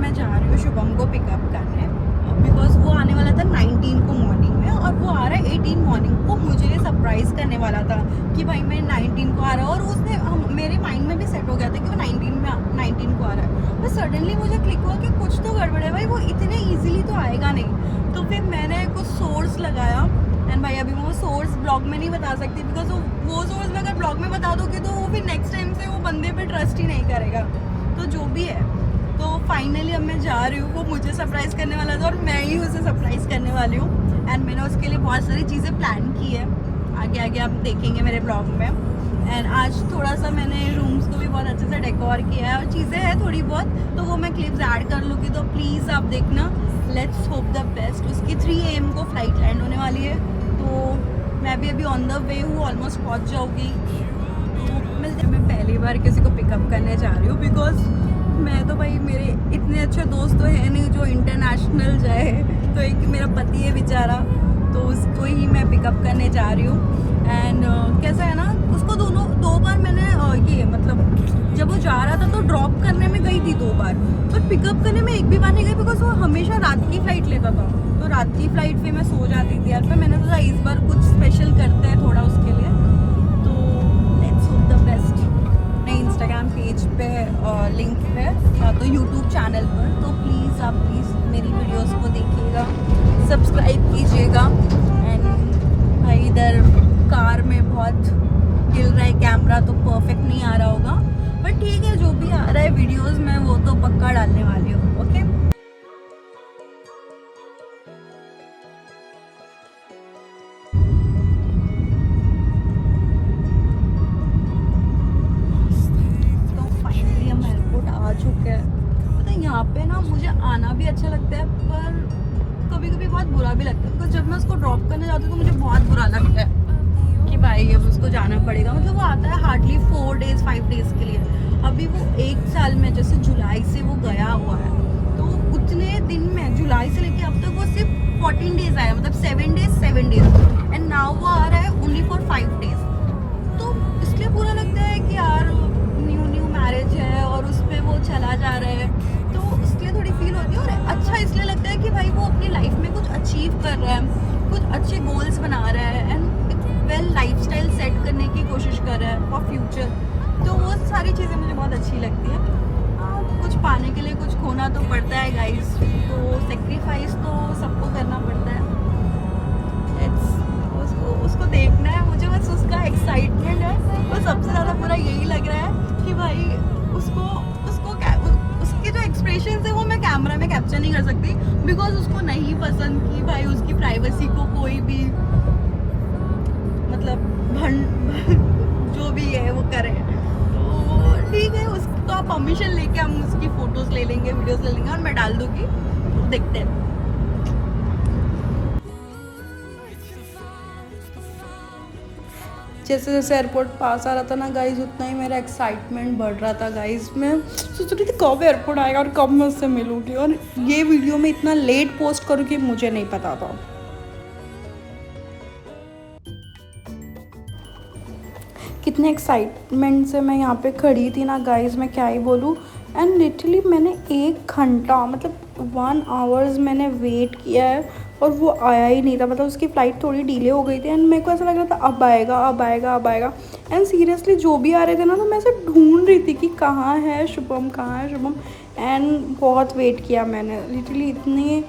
मैं जा रही हूँ शुभम को पिकअप करने, बिकॉज वो आने वाला था 19 को मॉर्निंग में, और वो आ रहा है 18 मॉर्निंग को मुझे सरप्राइज़ करने वाला था कि भाई मैं 19 को आ रहा हूँ। और उसने मेरे माइंड में भी सेट हो गया था कि वो 19 को आ रहा है। पर सडनली मुझे क्लिक हुआ कि कुछ तो गड़बड़ है भाई, वो इतने ईजिली तो आएगा नहीं। तो फिर मैंने कुछ सोर्स लगाया, एंड भाई अभी वो सोर्स ब्लॉग में नहीं बता सकती, बिकॉज वो सोर्स में अगर ब्लॉग में बता दोगे तो वो फिर नेक्स्ट टाइम से वो बंदे पे ट्रस्ट ही नहीं करेगा। तो जो भी है, तो फाइनली अब मैं जा रही हूँ। वो मुझे सरप्राइज़ करने वाला था और मैं ही उसे सरप्राइज़ करने वाली हूँ। एंड मैंने उसके लिए बहुत सारी चीज़ें प्लान की है, आगे आगे आप देखेंगे मेरे ब्लॉग में। एंड आज थोड़ा सा मैंने रूम्स को भी बहुत अच्छे से डेकोर किया है, और चीज़ें हैं थोड़ी बहुत, तो वो मैं क्लिप्स ऐड कर लूँगी, तो प्लीज़ आप देखना। Let's hope the best. उसकी 3 AM को फ्लाइट लैंड होने वाली है, तो मैं भी अभी ऑन द वे हूँ, ऑलमोस्ट पहुँच जाऊँगी। तो मैं पहली बार किसी को पिकअप करने जा रही हूँ, बिकॉज मैं तो भाई, मेरे इतने अच्छे दोस्त तो है नहीं जो इंटरनेशनल जाए। तो एक मेरा पति है बेचारा, तो उसको ही मैं पिकअप करने जा रही हूँ। एंड कैसा है ना, उसको दो बार मैंने ये मतलब जब वो जा रहा था तो ड्रॉप करने में गई थी 2 बार, पर पिकअप करने में एक भी बार नहीं गई, बिकॉज वो हमेशा रात की फ़्लाइट लेता था। तो रात की फ़्लाइट पे मैं सो जाती थी यार। पर मैंने सोचा इस बार कुछ स्पेशल करते हैं थोड़ा उसके लिए, तो लेट्स होप द बेस्ट। अपने इंस्टाग्राम पेज पे लिंक है, या तो यूट्यूब चैनल पर, तो प्लीज़ आप मेरी वीडियोस को देखिएगा, सब्सक्राइब कीजिएगा। एंड भाई इधर कार में बहुत हिल रहा है कैमरा, तो परफेक्ट नहीं आ रहा होगा, बट ठीक है, जो भी आ रहा है वीडियोस में वो तो पक्का डालने वाली हूँ। ओके, तो फाइनली हम एयरपोर्ट आ चुके हैं। पता है यहाँ पे ना मुझे आना भी अच्छा लगता है, पर कभी कभी बहुत बुरा भी लगता है, बिकॉज जब मैं उसको ड्रॉप करने जाती हूँ तो मुझे बहुत बुरा लगता है कि भाई अब उसको जाना पड़ेगा। मतलब वो आता है हार्डली 4 डेज 5 डेज के लिए। अभी वो 1 साल में, जैसे जुलाई से वो गया हुआ है, तो उतने दिन में जुलाई से लेके अब तक वो सिर्फ 14 डेज आया, मतलब 7 डेज, एंड नाउ वो आ रहा है ओनली फॉर 5 डेज। तो इसलिए बुरा लगता है कि यार न्यू मैरिज है और उस पर वो चला जा रहा है, तो इसलिए थोड़ी फील होती है। और अच्छा इसलिए लगता है कि भाई वो अपनी लाइफ में कुछ अचीव कर रहा है, कुछ अच्छे गोल्स बना रहा है, एंड वेल लाइफस्टाइल सेट करने की कोशिश कर रहा है फॉर फ्यूचर। तो वो सारी चीज़ें मुझे बहुत अच्छी लगती है। कुछ पाने के लिए कुछ खोना तो पड़ता है गाइस, तो सेक्रीफाइस तो सबको करना पड़ता है। उसको देखना है मुझे, बस उसका एक्साइटमेंट है। और सबसे ज़्यादा बुरा यही लग रहा है कि भाई उसको उसके जो एक्सप्रेशन है वो मैं कैमरा में कैप्चर नहीं कर सकती, बिकॉज उसको नहीं पसंद कि भाई उसकी प्राइवेसी को कोई भी मतलब जो भी है वो करे। तो ठीक है, उसका परमिशन लेके हम उसकी फ़ोटोज़ ले लेंगे, वीडियोस ले लेंगे, और मैं डाल दूँगी, तो देखते हैं। जैसे जैसे एयरपोर्ट पास आ रहा था ना गाइज, उतना ही मेरा एक्साइटमेंट बढ़ रहा था गाइज। मैं सोच रही थी कब एयरपोर्ट आएगा और कब मैं उससे मिलूँगी, और ये वीडियो मैं इतना लेट पोस्ट करूँगी मुझे नहीं पता था। कितने एक्साइटमेंट से मैं यहाँ पे खड़ी थी ना गाइज, मैं क्या ही बोलूँ। एंड लिटरली मैंने 1 घंटा मतलब 1 आवर्स मैंने वेट किया है, और वो आया ही नहीं था। मतलब उसकी फ़्लाइट थोड़ी डिले हो गई थी, एंड मेरे को ऐसा लग रहा था अब आएगा अब आएगा अब आएगा। एंड सीरियसली जो भी आ रहे थे ना, तो मैं ऐसे ढूंढ रही थी कि कहाँ है शुभम, कहाँ है शुभम। एंड बहुत वेट किया मैंने, लिटरली इतनी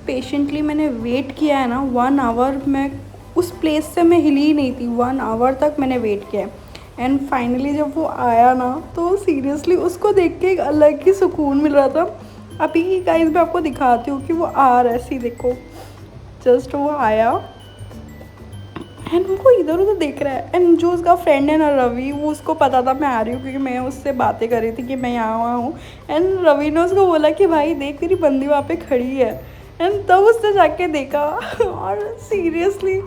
पेशेंटली मैंने वेट किया है ना। 1 आवर मैं उस प्लेस से मैं हिली ही नहीं थी, 1 आवर तक मैंने वेट किया। एंड फाइनली जब वो आया ना, तो सीरियसली उसको देख के एक अलग ही सुकून मिल रहा था। अभी गाइस मैं आपको दिखाती हूँ कि वो आ रहा है, सी देखो, जस्ट वो आया एंड वो इधर उधर देख रहा है। एंड जो उसका फ्रेंड है ना रवि, वो उसको पता था मैं आ रही हूँ, क्योंकि मैं उससे बातें कर रही थी कि मैं यहाँ हूँ। एंड रवि ने उसको बोला कि भाई देख तेरी बंदी वहाँ पे खड़ी है। एंड तब उसने जाके देखा और सीरियसली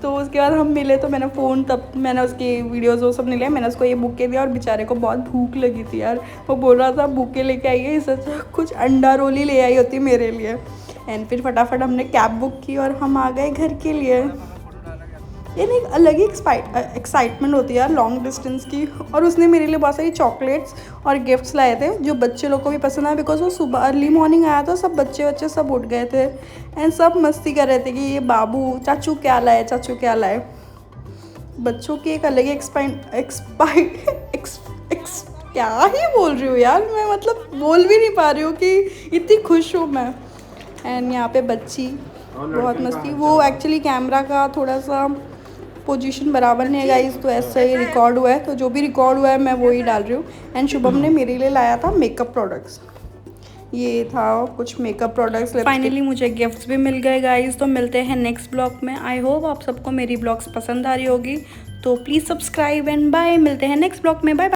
तो उसके बाद हम मिले, तो मैंने फ़ोन, तब मैंने उसकी वीडियोज़ वो सब नहीं लिया, मैंने उसको ये बुके दिया। और बेचारे को बहुत भूख लगी थी यार, वो बोल रहा था बुके लेके आई है, इससे अच्छा कुछ अंडा रोल ही ले आई होती मेरे लिए। एंड फिर फटाफट हमने कैब बुक की और हम आ गए घर के लिए। यानी एक अलग ही एक्साइटमेंट होती है यार लॉन्ग डिस्टेंस की। और उसने मेरे लिए बहुत सारी चॉकलेट्स और गिफ्ट्स लाए थे जो बच्चे लोग को भी पसंद आया, बिकॉज वो सुबह अर्ली मॉर्निंग आया था, सब बच्चे सब उठ गए थे एंड सब मस्ती कर रहे थे कि ये बाबू चाचू क्या लाए, चाचू क्या लाए। बच्चों की एक अलग ही क्या ही बोल रही हूँ यार मैं, मतलब बोल भी नहीं पा रही हूँ कि इतनी खुश हूँ मैं। एंड यहाँ पे बच्ची बहुत मस्ती, वो एक्चुअली कैमरा का थोड़ा सा पोजीशन बराबर नहीं है गाइस, तो ऐसे ही रिकॉर्ड हुआ है, तो जो भी रिकॉर्ड हुआ है मैं वो ही डाल रही हूँ। एंड शुभम ने मेरे लिए लाया था मेकअप प्रोडक्ट्स, ये था कुछ मेकअप प्रोडक्ट्स। फाइनली मुझे गिफ्ट्स भी मिल गए गाइस। तो मिलते हैं नेक्स्ट ब्लॉग में। आई होप आप सबको मेरी ब्लॉग्स पसंद आ रही होगी, तो प्लीज़ सब्सक्राइब एंड बाय। मिलते हैं नेक्स्ट ब्लॉग में, बाय।